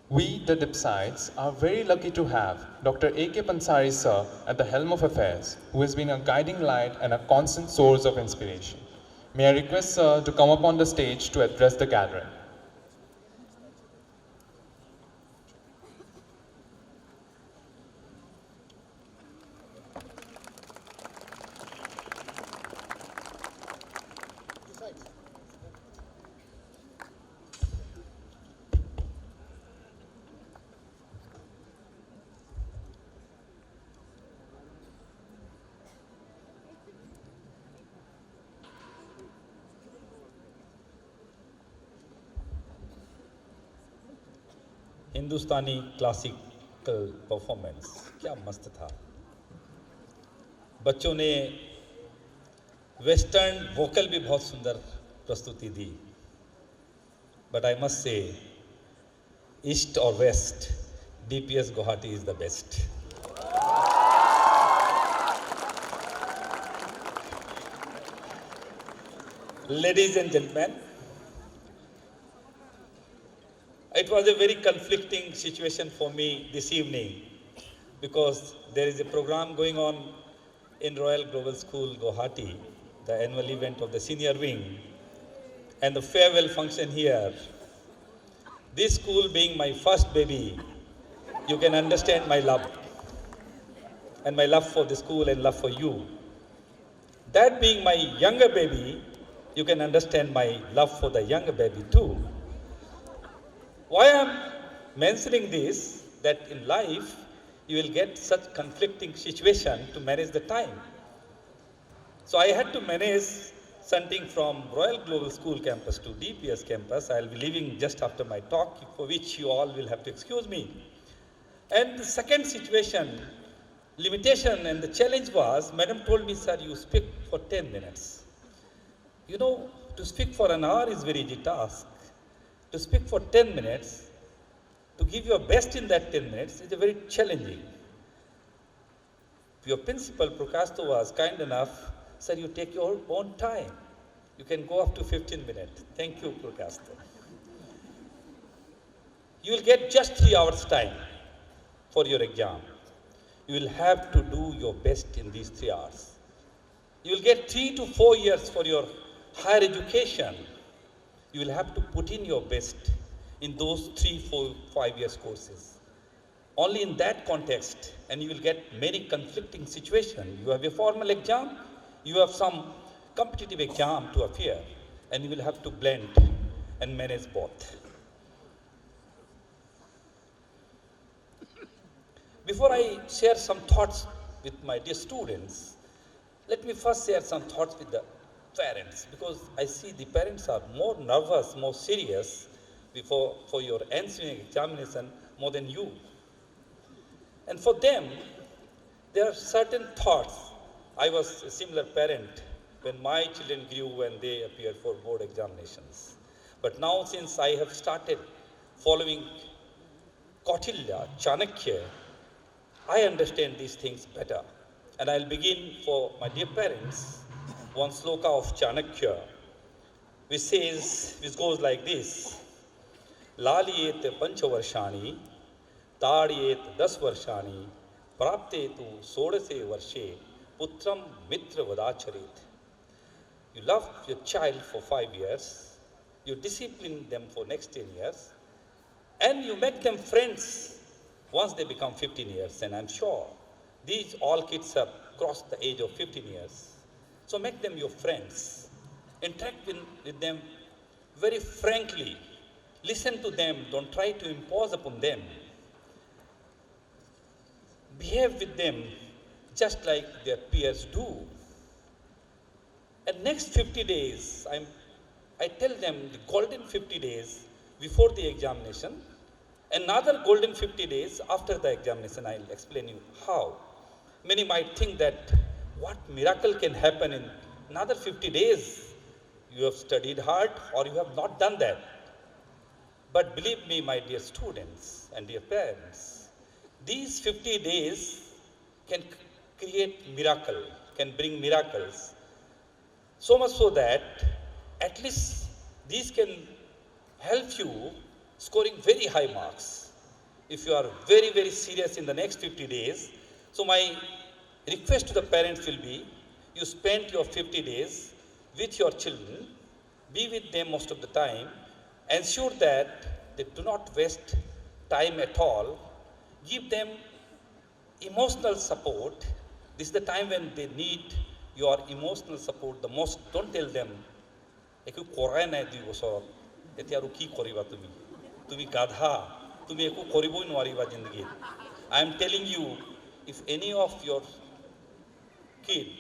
We, the Dipsides, are very lucky to have Dr. A.K. Pansari sir at the helm of affairs, who has been a guiding light and a constant source of inspiration. May I request sir to come up on the stage to address the gathering. Hindustani classical performance क्या मस्त था। बच्चों ने western vocal भी बहुत सुंदर प्रस्तुति दी। But I must say east और west DPS Guwahati is the best. Ladies and gentlemen, it was a very conflicting situation for me this evening because there is a program going on in Royal Global School, Guwahati, the annual event of the senior wing, and the farewell function here. This school being my first baby, you can understand my love and my love for the school and love for you. That being my younger baby, you can understand my love for the younger baby too. Why I am mentioning this, that in life you will get such conflicting situation to manage the time. So I had to manage something from Royal Global School campus to DPS campus. I will be leaving just after my talk, for which you all will have to excuse me. And the second situation, limitation and the challenge was, Madam told me, sir, you speak for 10 minutes. You know, to speak for an hour is very easy task. To speak for 10 minutes, to give your best in that 10 minutes is a very challenging. Your principal, Prakasto, was kind enough, sir, you take your own time. You can go up to 15 minutes. Thank you, Prakasto. You will get just 3 hours time for your exam. You will have to do your best in these 3 hours. You will get 3 to 4 years for your higher education. You will have to put in your best in those 3, 4, 5 years courses. Only in that context, and you will get many conflicting situations. You have a formal exam, you have some competitive exam to appear, and you will have to blend and manage both. Before I share some thoughts with my dear students, let me first share some thoughts with the parents, because I see the parents are more nervous, more serious for your ensuing examination more than you. And for them, there are certain thoughts. I was a similar parent when my children grew and they appeared for board examinations. But now, since I have started following Kautilya, Chanakya, I understand these things better. And I'll begin for my dear parents one sloka of Chanakya, which goes like this: Laliyet panchavarshani, Tadiyet dasvarshani, Praptetu sodase varshe, Putram mitra vadacharit. You love your child for 5 years, you discipline them for next 10 years, and you make them friends once they become 15 years. And I'm sure these all kids have crossed the age of 15 years. So make them your friends. Interact with them very frankly. Listen to them. Don't try to impose upon them. Behave with them just like their peers do. And next 50 days, I tell them the golden 50 days before the examination, another golden 50 days after the examination. I'll explain you how. Many might think that what miracle can happen in another 50 days? You have studied hard or you have not done that. But believe me, my dear students and dear parents, these 50 days can create miracle, can bring miracles. So much so that at least these can help you scoring very high marks. if you are very, very serious in the next 50 days, so my request to the parents will be, you spend your 50 days with your children, be with them most of the time, ensure that they do not waste time at all, give them emotional support. This is the time when they need your emotional support the most. Don't tell them, একো কৰাই নাই 2 বছৰ এতিয়া আৰু কি কৰিবা তুমি গাধা তুমি একো কৰিবই নোৱাৰিবা জিন্দগীত I am telling you, if any of your kid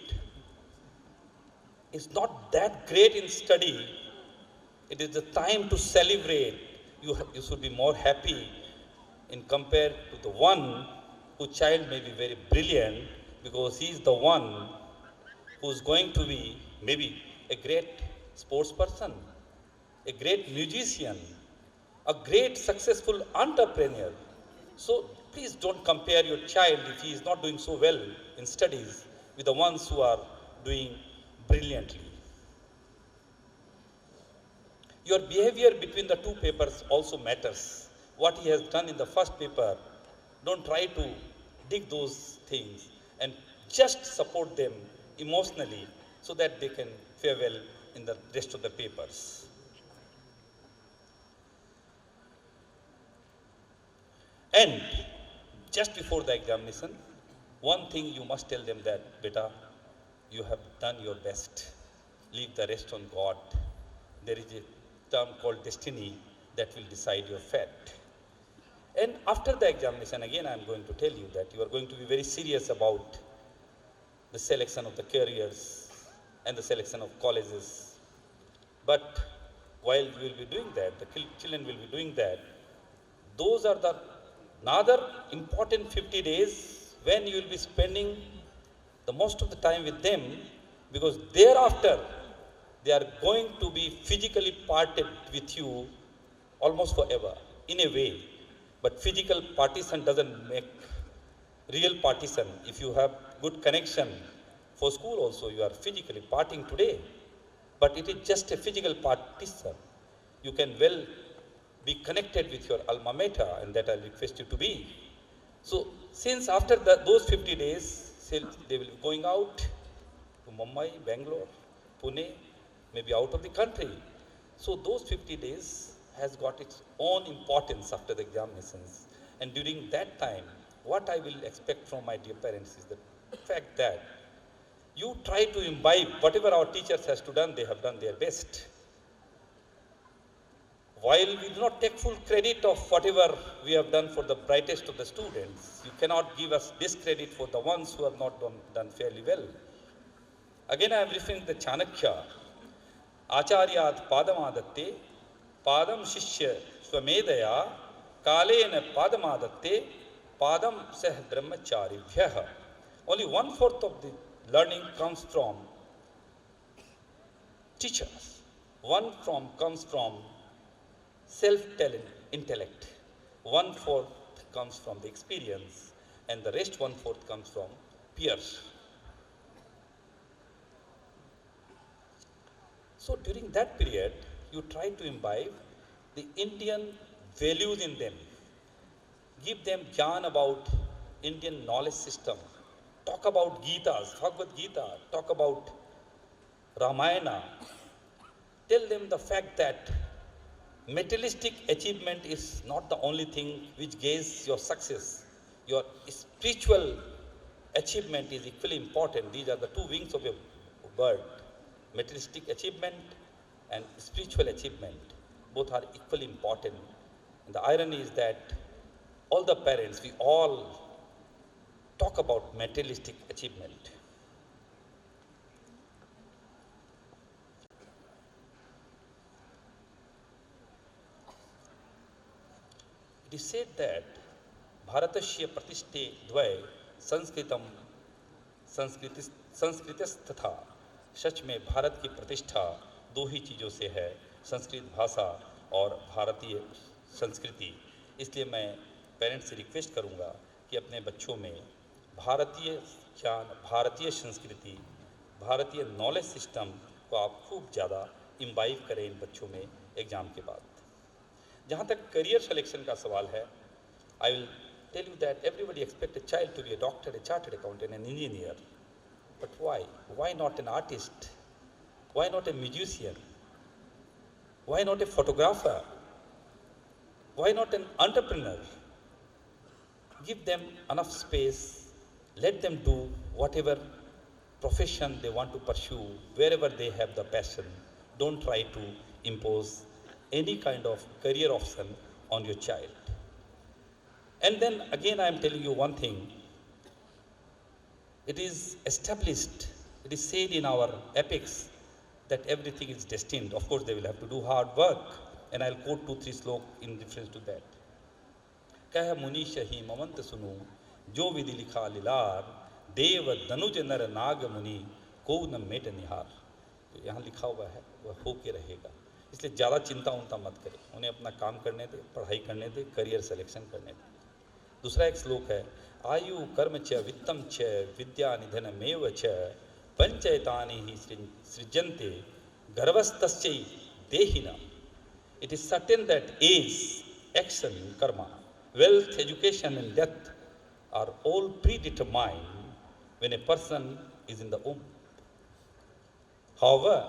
is not that great in study, it is the time to celebrate. You should be more happy in compared to the one whose child may be very brilliant, because he is the one who is going to be maybe a great sports person, a great musician, a great successful entrepreneur. So please don't compare your child, if he is not doing so well in studies, with the ones who are doing brilliantly. Your behavior between the two papers also matters. What he has done in the first paper, don't try to dig those things, and just support them emotionally so that they can fare well in the rest of the papers. And just before the examination, one thing you must tell them that, beta, you have done your best. Leave the rest on God. There is a term called destiny that will decide your fate. And after the examination, again, I am going to tell you that you are going to be very serious about the selection of the careers and the selection of colleges. But while you will be doing that, the children will be doing that, those are the another important 50 days when you will be spending the most of the time with them, because thereafter they are going to be physically parted with you almost forever in a way. But physical partition doesn't make real partition. If you have good connection for school also, you are physically parting today, but it is just a physical partition. You can well be connected with your alma mater, and that I request you to be. So since after those 50 days, they will be going out to Mumbai, Bangalore, Pune, maybe out of the country. So those 50 days has got its own importance after the examinations. And during that time, what I will expect from my dear parents is the fact that you try to imbibe whatever our teachers has to done, they have done their best. While we do not take full credit of whatever we have done for the brightest of the students, you cannot give us discredit for the ones who have not done fairly well. Again, I am referring to the Chanakya. Acharyat padamadatte, padam shishya swamedaya, kalena padamadatte, padam sah brahmacharibhyah. Only 1/4 of the learning comes from teachers. Comes from self-talent, intellect. 1/4 comes from the experience, and the rest 1/4 comes from peers. So during that period, you try to imbibe the Indian values in them. Give them jnana about Indian knowledge system. Talk about Gitas, Bhagavad Gita, talk about Ramayana. Tell them the fact that materialistic achievement is not the only thing which gives your success. Your spiritual achievement is equally important. These are the two wings of a bird. Materialistic achievement and spiritual achievement, both are equally important. And the irony is that all the parents, we all talk about materialistic achievement. It is said that Bharatasya Pratishte Dvay संस्कृतस्तथा. सच में भारत की प्रतिष्ठा दो ही चीज़ों से है, संस्कृत भाषा और भारतीय संस्कृति. इसलिए मैं पेरेंट्स से रिक्वेस्ट करूंगा कि अपने बच्चों में भारतीय ज्ञान, भारतीय संस्कृति, भारतीय नॉलेज सिस्टम को आप खूब ज़्यादा इम्बाइव करें इन बच्चों में एग्ज़ाम के बाद. जहाँ तक करियर सिलेक्शन का सवाल है, I will tell you that everybody expects a child to be a doctor, a chartered accountant, an engineer. But why? Why not an artist? Why not a musician? Why not a photographer? Why not an entrepreneur? Give them enough space, let them do whatever profession they want to pursue, wherever they have the passion. Don't try to impose any kind of career option on your child. And then again, I am telling you one thing. It is established, it is said in our epics that everything is destined. Of course, they will have to do hard work. And I'll quote 2-3 slok in reference to that. कह मुनीश ही ममंत सुनु जो विधि लिखा लिलार देव धनुज नर नाग मुनि को न met निहार। तो यहाँ लिखा हुआ है वह हो के रहेगा, इसलिए ज़्यादा चिंता उनता मत करें, उन्हें अपना काम करने दे, पढ़ाई करने दे, करियर सिलेक्शन करने दे। दूसरा एक श्लोक है आयु कर्म च वित्तम च विद्या निधनमेव च पंचयतानि ही सृजन्ते गर्भस्तस्यै देहिना। It is certain that age, action, karma, wealth, education, and death are all predetermined when a person is in the womb. However,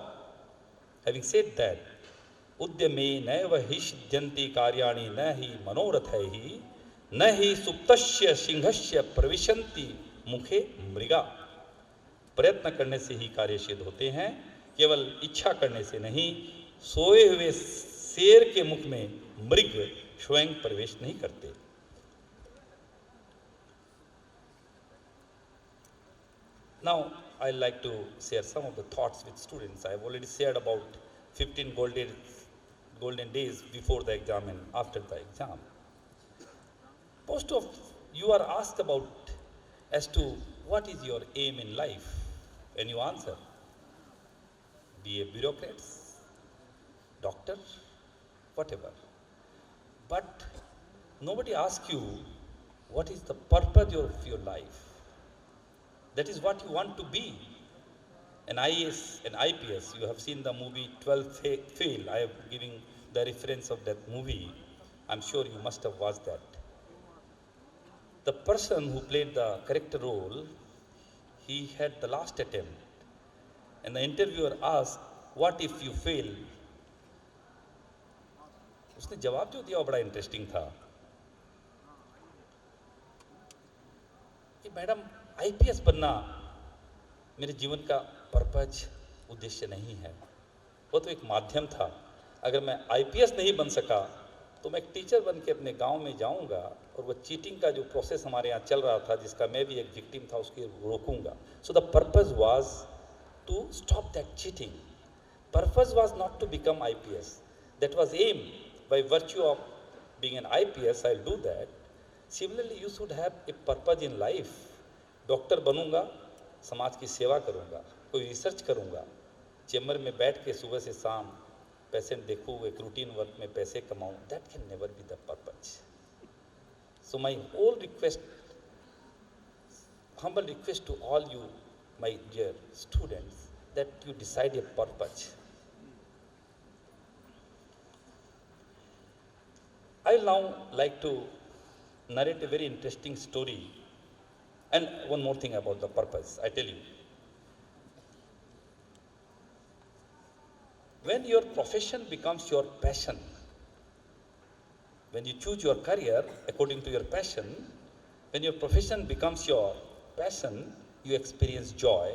having said that, udyame naiva hi siddhanti karyani na hi manorathaihi na hi suptasya singhasya pravishanti mukhe mriga। प्रयत्न करने से ही कार्य सिद्ध होते हैं, केवल इच्छा करने से नहीं। सोए हुए शेर के मुख में मृग स्वयं प्रवेश नहीं करते। Now, I like to share some of the thoughts with students. I have already shared about 15 golden days before the exam and after the exam. Most of you are asked about as to what is your aim in life. When you answer, be a bureaucrat, doctor, whatever. But nobody asks you what is the purpose of your life. That is what you want to be. An IAS, an IPS, you have seen the movie 12 Fail. I am giving the reference of that movie. I'm sure you must have watched that. The person who played the character role, he had the last attempt. And the interviewer asked, what if you fail? उसने जवाब जो दिया वो बड़ा interesting था कि madam IPS बनना मेरे जीवन का पर्पज उद्देश्य नहीं है, वो तो एक माध्यम था। अगर मैं आईपीएस नहीं बन सका तो मैं एक टीचर बन के अपने गांव में जाऊंगा और वो चीटिंग का जो प्रोसेस हमारे यहाँ चल रहा था जिसका मैं भी एक विक्टिम था उसको रोकूंगा। So the purpose was to stop that cheating. Purpose was not to become IPS, that was aim. By virtue of being an IPS, I'll do that. Similarly, you should have a purpose in life. Doctor बनूंगा, समाज की सेवा करूंगा, कोई research करूंगा, chamber में बैठ के सुबह से शाम पेशेंट देखूँ, एक रूटीन वर्क में पैसे कमाऊँ, that can never be the purpose. So my whole request, humble request to all you, my dear students, that you decide a purpose. I will now like to narrate a very interesting story. And one more thing about the purpose, I tell you. When your profession becomes your passion, when you choose your career according to your passion, when your profession becomes your passion, you experience joy.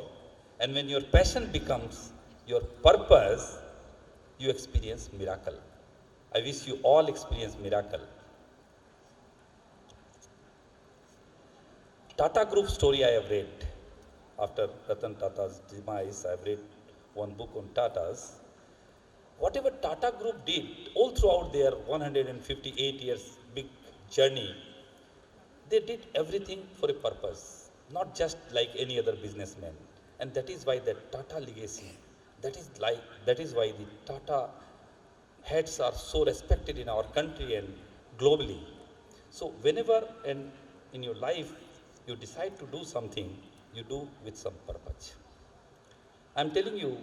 And when your passion becomes your purpose, you experience miracle. I wish you all experience miracle. Tata Group story I have read. After Ratan Tata's demise, I have read one book on Tatas. Whatever Tata Group did, all throughout their 158 years big journey, they did everything for a purpose, not just like any other businessman. And that is why the Tata legacy, that is why the Tata heads are so respected in our country and globally. So whenever and in your life you decide to do something, you do with some purpose. I'm telling you,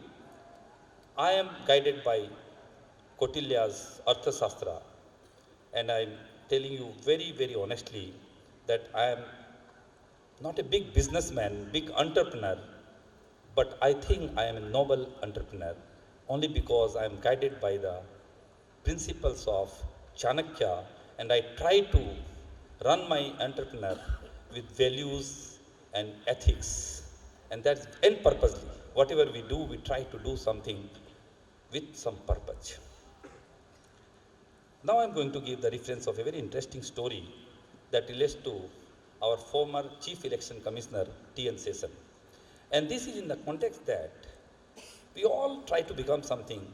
I am guided by Kautilya's Arthashastra, and I'm telling you very, very honestly that I am not a big businessman, big entrepreneur, but I think I am a noble entrepreneur only because I am guided by the principles of Chanakya, and I try to run my entrepreneur with values and ethics. And purposely. Whatever we do, we try to do something with some purpose. Now I'm going to give the reference of a very interesting story that relates to our former Chief Election Commissioner T.N. Sesson. And this is in the context that we all try to become something.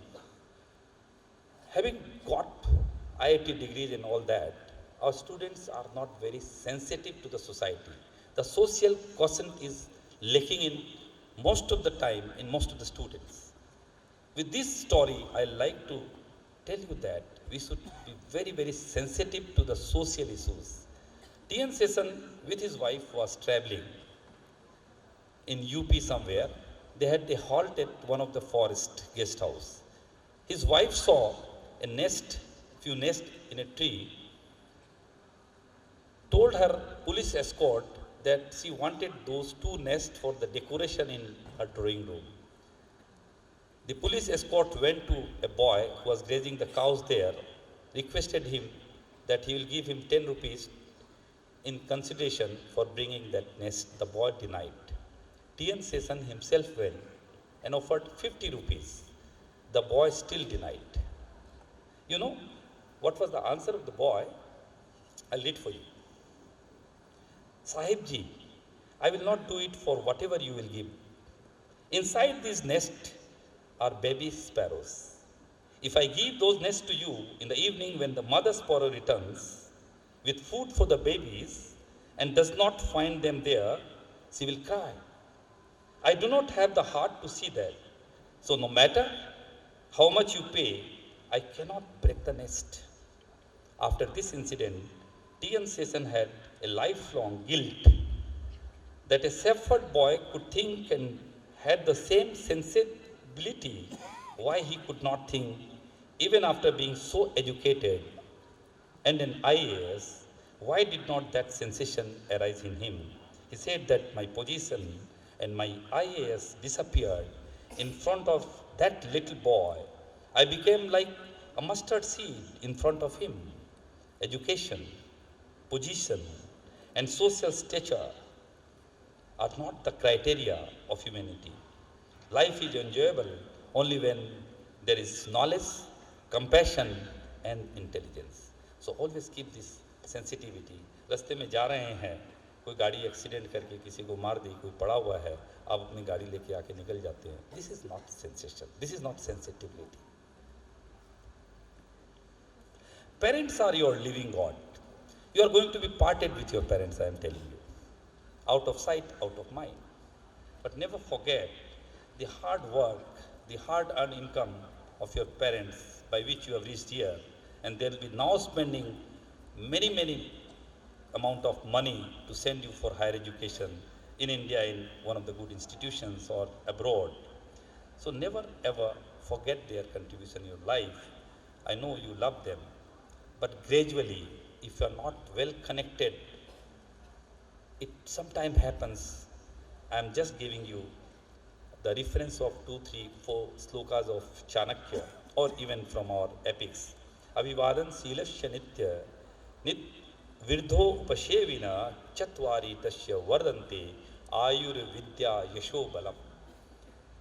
Having got IIT degrees and all that, our students are not very sensitive to the society. The social quotient is lacking in most of the time in most of the students. With this story, I like to tell you that we should be very, very sensitive to the social issues. T.N. Sesson with his wife was traveling in UP somewhere. They had a halt at one of the forest guest house. His wife saw a few nests in a tree, told her police escort that she wanted those 2 nests for the decoration in her drawing room. The police escort went to a boy who was grazing the cows there, requested him that he will give him 10 rupees in consideration for bringing that nest. The boy denied. T.N. Sesson himself went and offered 50 rupees. The boy still denied. You know what was the answer of the boy? I'll read for you. Sahibji, I will not do it for whatever you will give. Inside this nest are baby sparrows. If I give those nests to you in the evening when the mother sparrow returns with food for the babies and does not find them there, she will cry. I do not have the heart to see that. So no matter how much you pay, I cannot break the nest. After this incident, T.N. Sesson had a lifelong guilt that a shepherd boy could think and had the same sensibility why he could not think, even after being so educated and an IAS, why did not that sensation arise in him? He said that my position and my IAS disappeared in front of that little boy. I became like a mustard seed in front of him. Education, position, and social stature are not the criteria of humanity. Life is enjoyable only when there is knowledge, compassion, and intelligence. So always keep this sensitivity. रास्ते में जा रहे हैं, कोई गाड़ी accident करके किसी को मार दी, कोई पड़ा हुआ है, आप अपनी गाड़ी लेके आके निकल जाते हैं. This is not sensation. This is not sensitivity. Parents are your living God. You are going to be parted with your parents, I am telling you. Out of sight, out of mind. But never forget the hard work, the hard-earned income of your parents by which you have reached here. And they will be now spending many amount of money to send you for higher education in India in one of the good institutions or abroad. So never ever forget their contribution in your life. I know you love them, but gradually, if you are not well connected, it sometimes happens. I am just giving you the reference of 2, 3, 4 slokas of Chanakya or even from our epics. Avivadan Silasya Nitya Nit Virdho Upashevina Chatvari Tasya Vardante Ayur Vidya Yasho Balam.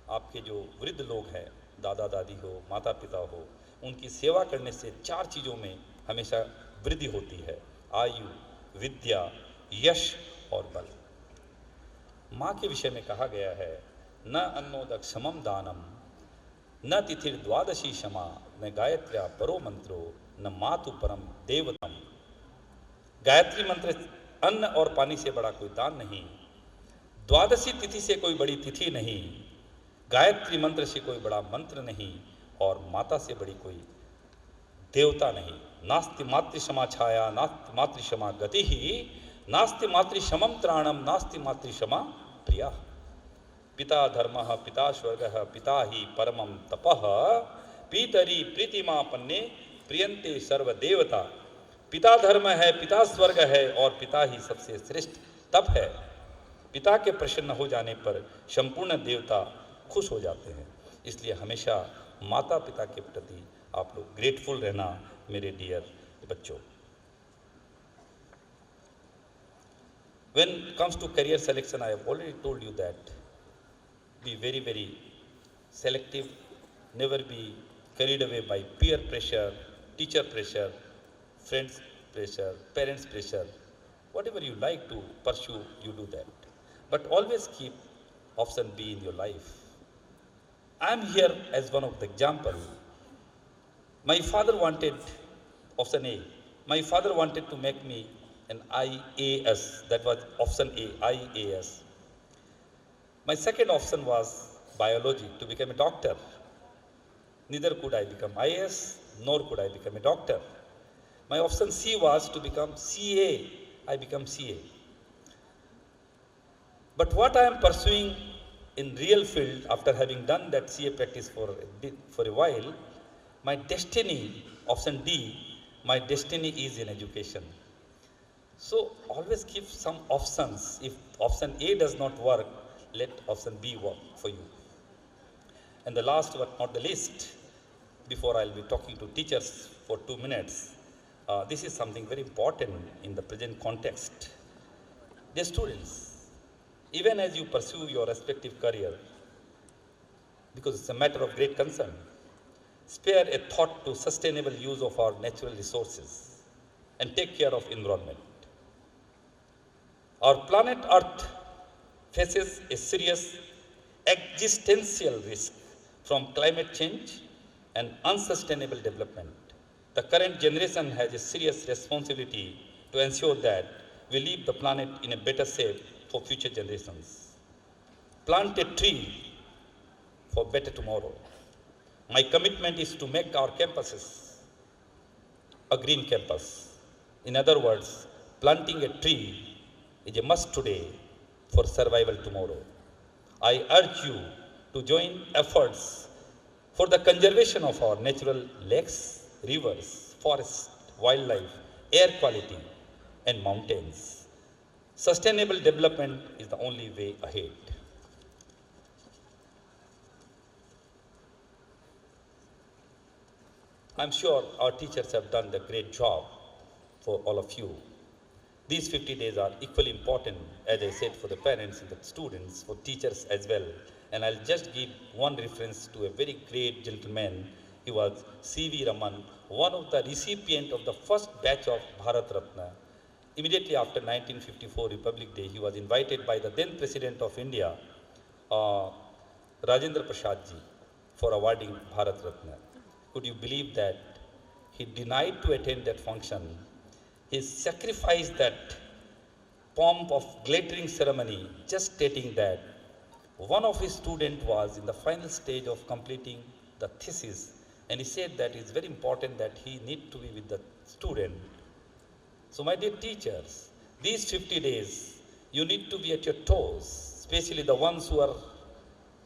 आपके जो वृद्ध लोग हैं, दादा दादी हो, माता पिता हो, उनकी सेवा करने से 4 चीज़ों में हमेशा वृद्धि होती है: आयु, विद्या, यश और बल. माँ के विषय में कहा गया है, न अन्नोदक्षमम दानम, न तिथिर द्वादशी क्षमा, न गायत्र्या परो मंत्रो, न मातु परम देवतम. गायत्री मंत्र अन्न और पानी से बड़ा कोई दान नहीं, द्वादशी तिथि से कोई बड़ी तिथि नहीं, गायत्री मंत्र से कोई बड़ा मंत्र नहीं, और माता से बड़ी कोई देवता नहीं. नास्ति मातृशमा छाया, नास्ति मातृशमा गति ही, नास्ति मातृशमम त्राणम, नास्ति मातृशमा प्रिया. पिता धर्मः, पिता स्वर्गः, पिता ही परमं तपः, पीतरी प्रीतिमा पन्ने प्रियन्ते सर्वदेवता. पिता धर्म है, पिता स्वर्ग है और पिता ही सबसे श्रेष्ठ तप है। पिता के प्रसन्न हो जाने पर संपूर्ण देवता खुश हो जाते हैं। इसलिए हमेशा माता पिता के प्रति आप लोग ग्रेटफुल रहना मेरे डियर बच्चों। When it comes to career selection, I have already told you that be very, very selective, never be carried away by peer pressure, teacher pressure, friends pressure, parents pressure. Whatever you like to pursue, you do that. But always keep option B in your life. I am here as one of the example. My father wanted option A. My father wanted to make me an IAS. That was option A, IAS. My second option was biology, to become a doctor. Neither could I become IAS, nor could I become a doctor. My option C was to become CA. I become CA. But what I am pursuing in real field, after having done that CA practice for a while, my destiny, option D, my destiny is in education. So always keep some options. If option A does not work, let option B work for you. And the last but not the least, before I'll be talking to teachers for 2 minutes, this is something very important in the present context. Dear students, even as you pursue your respective career, because it's a matter of great concern, spare a thought to sustainable use of our natural resources and take care of environment. Our planet Earth faces a serious existential risk from climate change and unsustainable development. The current generation has a serious responsibility to ensure that we leave the planet in a better shape for future generations. Plant a tree for better tomorrow. My commitment is to make our campuses a green campus. In other words, planting a tree is a must today for survival tomorrow. I urge you to join efforts for the conservation of our natural lakes, rivers, forests, wildlife, air quality, and mountains. Sustainable development is the only way ahead. I'm sure our teachers have done the great job for all of you. These 50 days are equally important, as I said, for the parents and the students, for teachers as well. And I'll just give one reference to a very great gentleman. He was C.V. Raman, one of the recipient of the first batch of Bharat Ratna. Immediately after 1954 Republic Day, he was invited by the then President of India, Rajendra Prasad ji, for awarding Bharat Ratna. Could you believe that he denied to attend that function? He sacrificed that pomp of glittering ceremony, just stating that one of his students was in the final stage of completing the thesis, and he said that it's very important that he need to be with the student. So my dear teachers, these 50 days, you need to be at your toes, especially the ones who are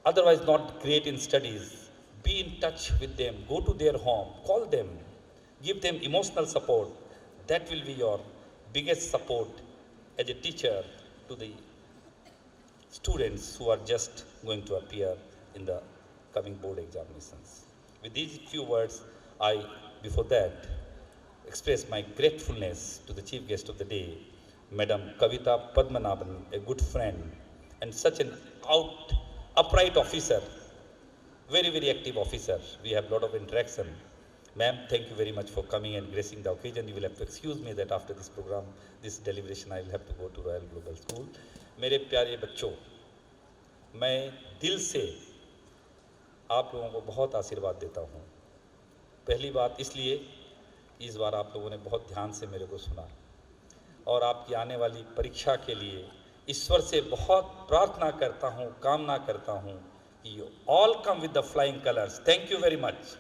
otherwise not great in studies. Be in touch with them, go to their home, call them, give them emotional support. That will be your biggest support as a teacher to the students who are just going to appear in the coming board examinations. With these few words, I, before that, express my gratefulness to the chief guest of the day, Madam Kavita Padmanabhan, a good friend and such an upright officer, very, very active officer. We have a lot of interaction. Ma'am, thank you very much for coming and gracing the occasion. You will have to excuse me that after this program, this deliberation, I will have to go to Royal Global School. मेरे प्यारे बच्चों, मैं दिल से आप लोगों को बहुत आशीर्वाद देता हूँ। पहली बात इसलिए इस बार आप लोगों ने बहुत ध्यान से मेरे को सुना और आपकी आने वाली परीक्षा के लिए ईश्वर से बहुत प्रार्थना करता हूँ, कामना करता हूँ कि you all come with the flying colors. Thank you very much.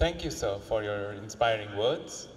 Thank you, sir, for your inspiring words.